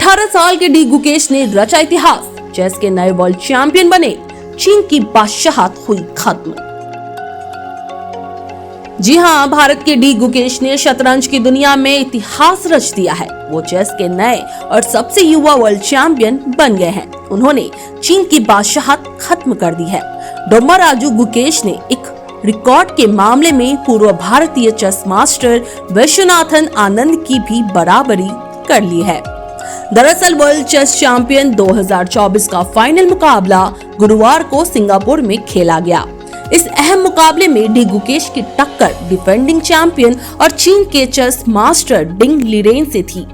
18 साल के डी गुकेश ने रचा इतिहास, चेस के नए वर्ल्ड चैंपियन बने, चीन की बादशाहत हुई खत्म। जी हां, भारत के डी गुकेश ने शतरंज की दुनिया में इतिहास रच दिया है। वो चेस के नए और सबसे युवा वर्ल्ड चैंपियन बन गए हैं। उन्होंने चीन की बादशाहत खत्म कर दी है। डोम्माराजू गुकेश ने एक रिकॉर्ड के मामले में पूर्व भारतीय चेस मास्टर विश्वनाथन आनंद की भी बराबरी कर ली है। दरअसल वर्ल्ड चेस चैंपियन 2024 का फाइनल मुकाबला गुरुवार को सिंगापुर में खेला गया। इस अहम मुकाबले में डी गुकेश की टक्कर डिफेंडिंग चैंपियन और चीन के चेस मास्टर डिंग लिरेन से थी।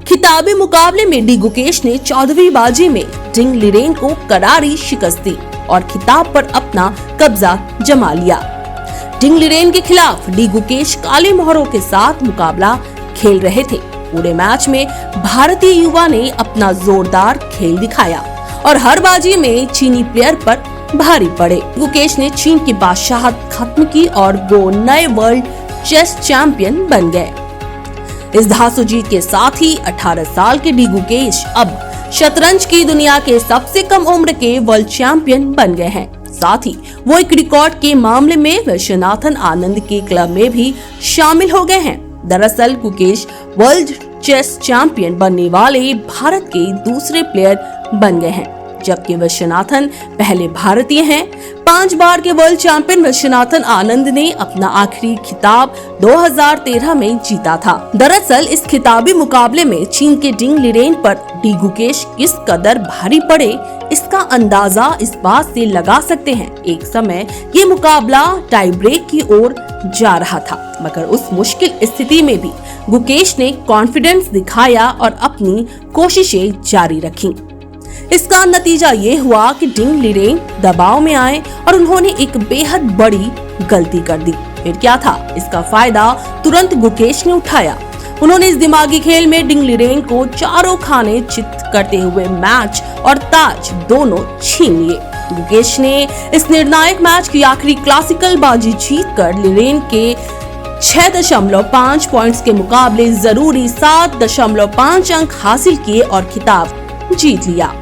खिताबी मुकाबले में डी गुकेश ने 14वीं बाजी में डिंग लिरेन को करारी शिकस्त दी और खिताब पर अपना कब्जा जमा लिया। डिंग लिरेन के खिलाफ डी गुकेश काली मोहरों के साथ मुकाबला खेल रहे थे। पूरे मैच में भारतीय युवा ने अपना जोरदार खेल दिखाया और हर बाजी में चीनी प्लेयर पर भारी पड़े। गुकेश ने चीन की बादशाहत खत्म की और वो नए वर्ल्ड चेस चैंपियन बन गए। इस धांसू जीत के साथ ही 18 साल के डी गुकेश अब शतरंज की दुनिया के सबसे कम उम्र के वर्ल्ड चैंपियन बन गए हैं। साथ ही वो एक रिकॉर्ड के मामले में विश्वनाथन आनंद के क्लब में भी शामिल हो गए हैं। दरअसल गुकेश वर्ल्ड चेस चैंपियन बनने वाले भारत के दूसरे प्लेयर बन गए हैं, जबकि विश्वनाथन पहले भारतीय हैं। 5 बार के वर्ल्ड चैंपियन विश्वनाथन आनंद ने अपना आखिरी खिताब 2013 में जीता था। दरअसल इस खिताबी मुकाबले में चीन के डिंग लिरेन पर डी गुकेश किस कदर भारी पड़े, इसका अंदाजा इस बात से लगा सकते हैं। एक समय ये मुकाबला टाई ब्रेक की ओर जा रहा था, मगर उस मुश्किल स्थिति में भी गुकेश ने कॉन्फिडेंस दिखाया और अपनी कोशिशें जारी रखी। इसका नतीजा ये हुआ कि डिंग लिरेन दबाव में आए और उन्होंने एक बेहद बड़ी गलती कर दी। फिर क्या था, इसका फायदा तुरंत गुकेश ने उठाया। उन्होंने इस दिमागी खेल में डिंग लिरेन को चारों खाने चित करते हुए मैच और ताज दोनों छीन लिए। गुकेश ने इस निर्णायक मैच की आखिरी क्लासिकल बाजी जीतकर लिरेन के 6.5 पॉइंट्स के मुकाबले जरूरी 7.5 अंक हासिल किए और खिताब जीत लिया।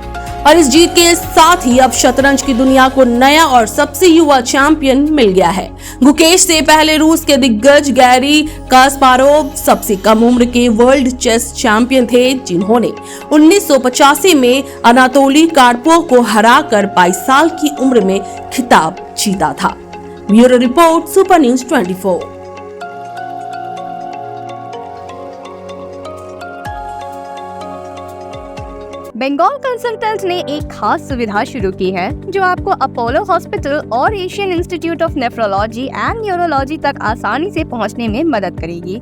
और इस जीत के साथ ही अब शतरंज की दुनिया को नया और सबसे युवा चैंपियन मिल गया है। गुकेश से पहले रूस के दिग्गज गैरी कास्पारोव सबसे कम उम्र के वर्ल्ड चेस चैंपियन थे, जिन्होंने 1985 में अनातोली कार्पोव को हराकर 22 साल की उम्र में खिताब जीता था। Bureau report, super news 24। Bengal consultant ने एक खास सुविधा शुरू की है जो आपको अपोलो हॉस्पिटल और Asian institute of nephrology and neurology तक आसानी से पहुंचने में मदद करेगी।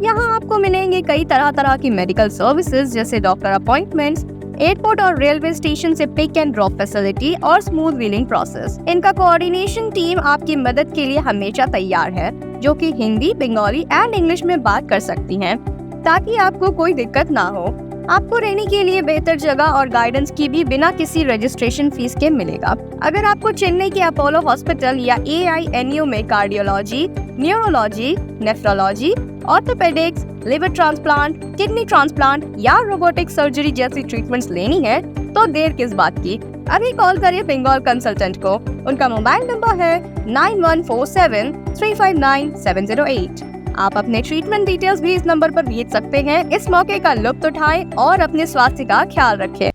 यहां आपको मिलेंगे कई तरह की मेडिकल सर्विसेज जैसे डॉक्टर अपॉइंटमेंट्स, एयरपोर्ट और रेलवे स्टेशन से पिक एंड ड्रॉप फैसिलिटी और स्मूथ व्हीलिंग प्रोसेस। इनका कोऑर्डिनेशन टीम आपकी मदद के लिए हमेशा तैयार है, जो कि हिंदी, बंगाली एंड इंग्लिश में बात कर सकती हैं, ताकि आपको कोई दिक्कत ना हो। आपको रहने के लिए बेहतर जगह और गाइडेंस की भी बिना किसी रजिस्ट्रेशन फीस के मिलेगा। अगर आपको चेन्नई के अपोलो हॉस्पिटल या AINU में cardiology, neurology, nephrology, orthopaedics, liver transplant, kidney transplant या रोबोटिक सर्जरी जैसी ट्रीटमेंट्स लेनी है तो देर किस बात की। अभी कॉल करिए बंगाल कंसल्टेंट को। उनका मोबाइल नंबर है 9147359708। आप अपने ट्रीटमेंट डिटेल्स भी इस नंबर पर भेज सकते हैं। इस मौके का लुत्फ उठाएं और अपने स्वास्थ्य का ख्याल रखें।